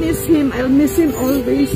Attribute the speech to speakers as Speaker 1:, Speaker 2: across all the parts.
Speaker 1: miss him. I'll miss him always.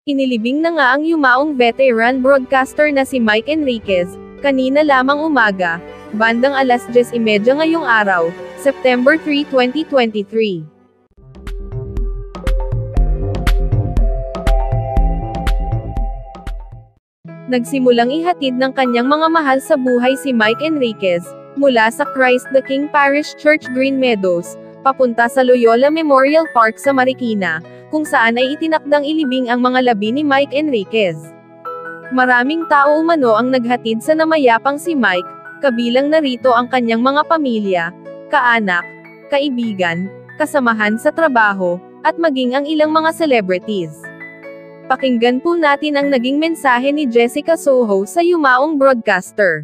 Speaker 2: Inilibing na nga ang yumaong veteran broadcaster na si Mike Enriquez, kanina lamang umaga, bandang alas 10:30 ngayong araw, September 3, 2023. Nagsimulang ihatid ng kanyang mga mahal sa buhay si Mike Enriquez, mula sa Christ the King Parish Church Green Meadows, papunta sa Loyola Memorial Park sa Marikina, kung saan ay itinakdang ilibing ang mga labi ni Mike Enriquez. Maraming tao umano ang naghatid sa namayapang si Mike, kabilang narito ang kanyang mga pamilya, kaanak, kaibigan, kasamahan sa trabaho, at maging ang ilang mga celebrities. Pakinggan po natin ang naging mensahe ni Jessica Soho sa yumaong broadcaster.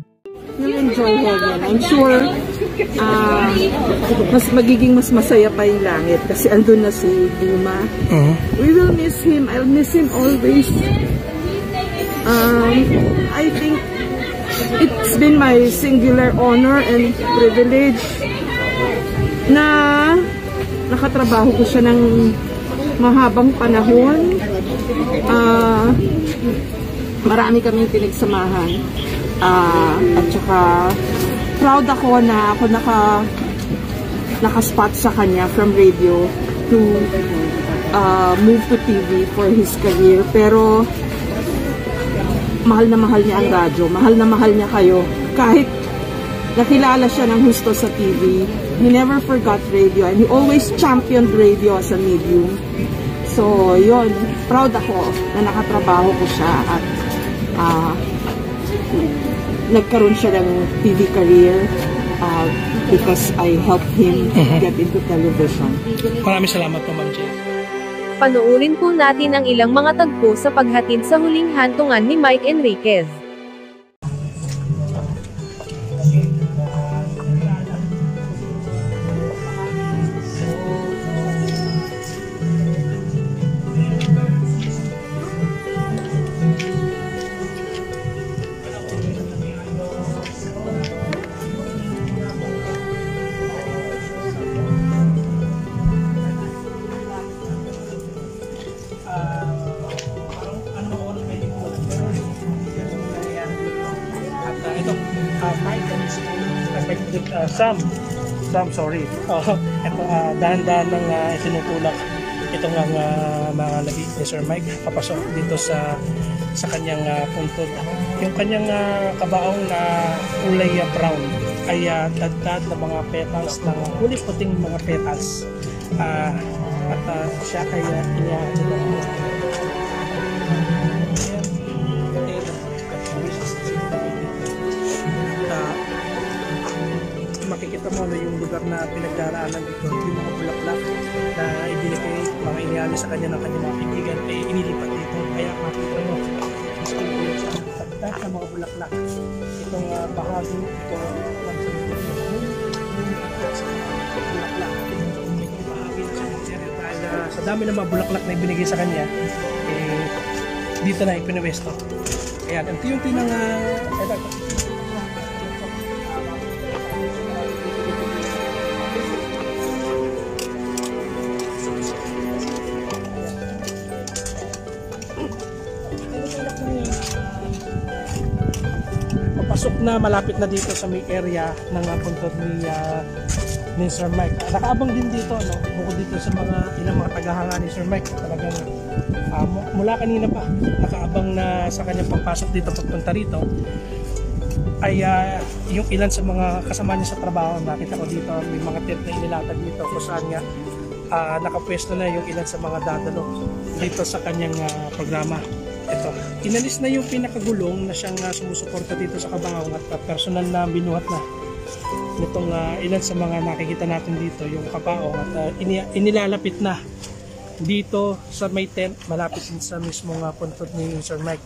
Speaker 1: Enjoy heaven. I'm sure magiging mas masaya pa yung langit kasi andun na si Duma. We will miss him. I'll miss him always. I think it's been my singular honor and privilege na nakatrabaho ko siya ng mahabang panahon. Marami kaming pinagsamahan. At saka proud ako na ako naka-spot sa kanya from radio to move to TV for his career. Pero mahal na mahal niya ang radyo, mahal na mahal niya kayo. Kahit nakilala siya ng husto sa TV, he never forgot radio and he always championed radio as a medium. So yun, proud ako na nakatrabaho ko siya at nagkaroon siya ng TV career because I helped him get into television.
Speaker 3: Maraming salamat po, Ma'am Jess.
Speaker 2: Panoorin po natin ang ilang mga tagpo sa paghatid sa huling hantungan ni Mike Enriquez.
Speaker 3: Sam, sorry. Ito, dahan-dahan ng itinutulak itong mga labi ni Sir Mike papasok dito sa kanyang puntod. Yung kanyang kabaong na kulay brown ay dagdag ng mga petals ng kulay puting mga petals. At siya ay makikita mo na yung lugar na pinagdaraanan dito, yung mga bulaklak na ibinigay, mga iniali sa kanya ng kanyang mga kaibigan, ay inilipat dito. Kaya makikita mo, mas kumukulong sa tagtag ng mga bulaklak. Itong bahagi, itong bulaklak. Itong bahagi ng cemetery dahil sa dami ng mga bulaklak na ibinigay sa kanya, dito na ipinwesto. Ayan, unti-unti ng papasok na malapit na dito sa may area ng puntod ni Sir Mike. Nakaabang din dito, no? Bukod dito sa ilang mga tagahanga ni Sir Mike. Talagang mula kanina pa nakaabang na sa kanyang pagpasok dito, pagpunta rito ay yung ilan sa mga kasama niya sa trabaho. Nakita ko dito may mga tent na inilatag dito kung saan nga nakapwesto na yung ilan sa mga dadalo dito sa kanyang programa. Ito, inalis na yung pinakagulong na siyang sumusuporta dito sa Kabangaw at personal na binuhat na nitong ilan sa mga nakikita natin dito, yung kabaong at inilalapit na dito sa may tent, malapit din sa mismong puntod ni Sir Mike.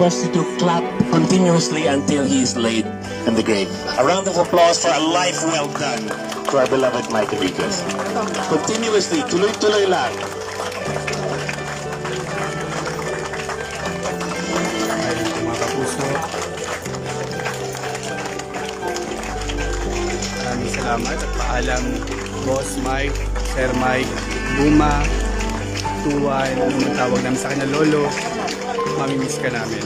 Speaker 4: Requested to clap continuously until he is laid in the grave. A round of applause for a life well done to our beloved Mike Enriquez. Continuously, tuloy-tuloy lang.
Speaker 5: Mga kapuso, maraming salamat at paalam Boss Mike, Sir Mike, Buma, Tuwan, anong tawag namin sa kanya, Lolo. Mamimiss ka namin.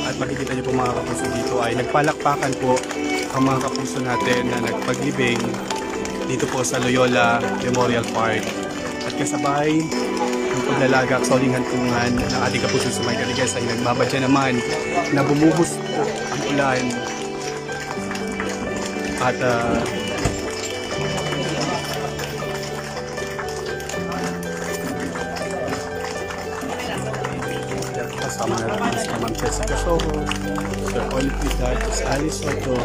Speaker 5: At makikita niyo po mga kapuso dito ay nagpalakpakan po ang mga kapuso natin na nagpaglibing dito po sa Loyola Memorial Park. At kasabay ang paglalagak sa huling hantungan ng ating kapuso sa Mike Enriquez ay nagbabadya naman na bumuhos po ang ulan at kasama na rin si Ma'am Jessica Soho, Sir Olive Vidal, Ms. Alice Soto,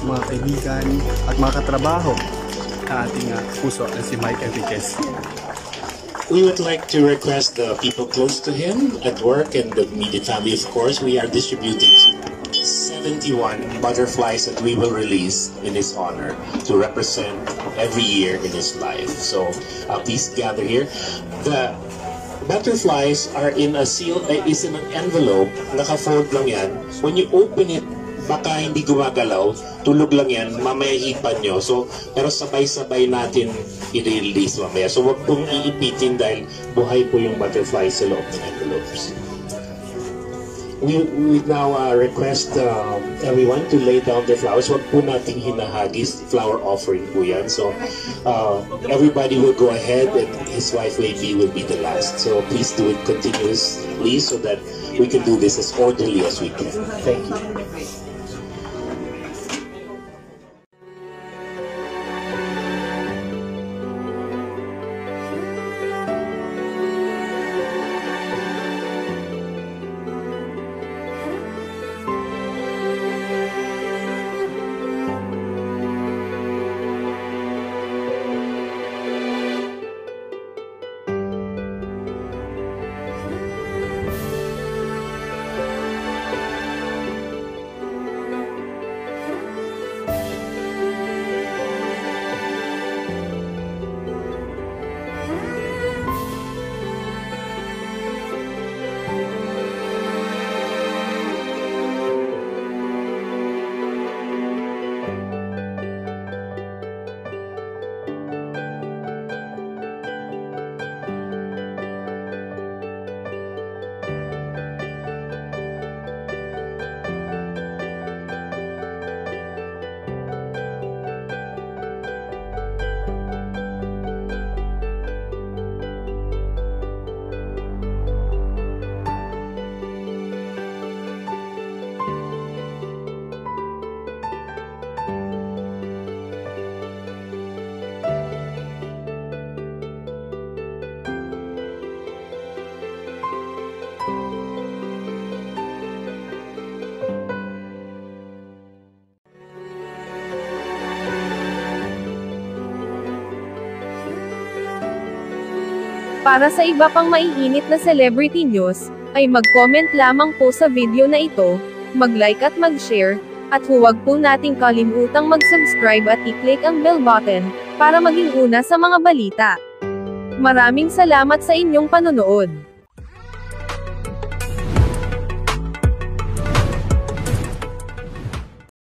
Speaker 5: mga kaibigan at mga katrabaho na ating puso na si Mike Enriquez.
Speaker 4: We would like to request the people close to him at work and the immediate family, of course. We are distributing 71 butterflies that we will release in his honor to represent every year in his life. So please gather here. The butterflies are in a seal, is in an envelope, naka-fold lang yan. When you open it, baka hindi gumagalaw, tulog lang yan, mamaya hipan nyo. So, pero sabay-sabay natin i-release mamaya. So, wag pong iipitin dahil buhay po yung butterflies sa loob ng envelopes. We now request everyone to lay down their flowers. Wag po nating hinahagis, flower offering po yan. So everybody will go ahead and his wife Lady will be the last. So please do it continuously so that we can do this as orderly as we can. Thank you.
Speaker 2: Para sa iba pang maiinit na celebrity news, ay mag-comment lamang po sa video na ito, mag-like at mag-share, at huwag po nating kalimutang mag-subscribe at i-click ang bell button, para maging una sa mga balita. Maraming salamat sa inyong panonood.